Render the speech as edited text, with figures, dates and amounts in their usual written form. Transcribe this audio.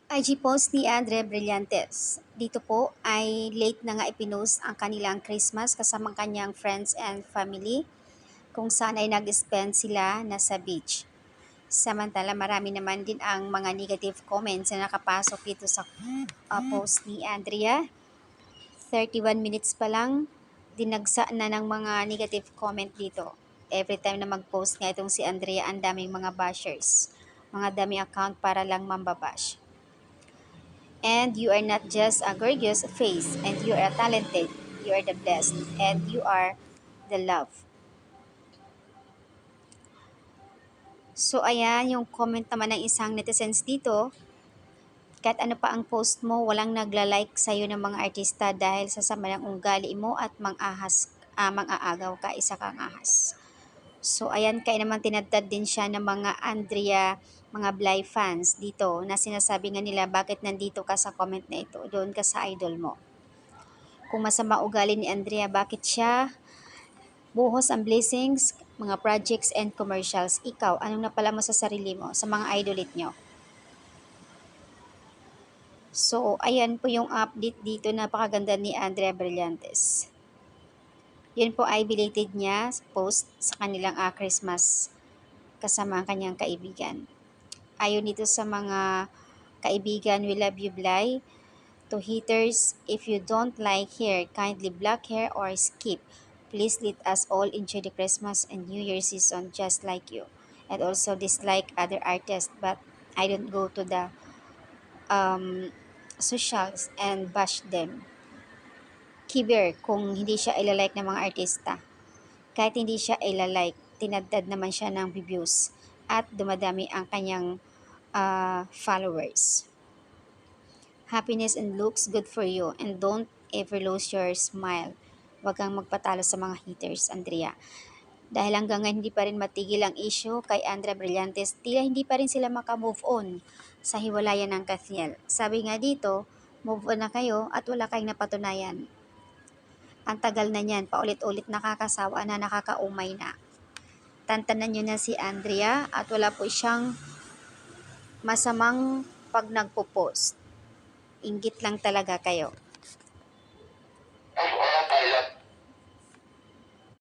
IG post ni Andre Brillantes. Dito po ay late na nga ipinost ang kanilang Christmas kasama kanyang friends and family kung saan ay nag-spend sila na sa beach. Samantala marami naman din ang mga negative comments na nakapasok dito sa post ni Andrea. 31 minutes pa lang, dinagsa na ng mga negative comment dito. Every time na mag-post nga itong si Andrea, ang daming mga bashers. Mga daming account para lang mambabash. And you are not just a gorgeous face, and you are talented, you are the best, and you are the love. So ayan yung comment naman ng isang netizens dito. Kahit ano pa ang post mo, walang nagla-like sa'yo ng mga artista dahil sa sama ng ugali mo at mang-aagaw ka, isa kang ahas. So ayan, kaya naman tinadtad din siya ng mga Andrea, mga Bly fans dito na sinasabi nga nila bakit nandito ka sa comment na ito, doon ka sa idol mo. Kung masama ugali ni Andrea, bakit siya buhos ang blessings, mga projects and commercials? Ikaw, anong napala mo sa sarili mo, sa mga idolit nyo? So, ayan po yung update dito, napakaganda ni Andrea Brillantes. Yun po ay belated niya post sa kanilang Christmas kasama ang kanyang kaibigan. Ayon dito sa mga kaibigan, we love you Bly. To haters, if you don't like hair, kindly block hair or skip. Please let us all enjoy the Christmas and New Year season just like you. And also dislike other artists, but I don't go to the socials and bash them. Kiber kung hindi siya ilalike ng mga artista. Kahit hindi siya ilalike, tinadtad naman siya ng views at dumadami ang kanyang followers. Happiness and looks good for you and don't ever lose your smile. Huwag kang magpatalo sa mga haters, Andrea. Dahil hanggang ngayon hindi pa rin matigil ang issue kay Andrea Brillantes, tila hindi pa rin sila makamove on sa hiwalayan ng Katniel. Sabi nga dito, move on na kayo at wala kayong napatunayan. Ang tagal na niyan, paulit-ulit nakakasawa na, nakakaumay na. Tantanan nyo na si Andrea at wala po siyang masamang pag nagpo-post. Inggit lang talaga kayo.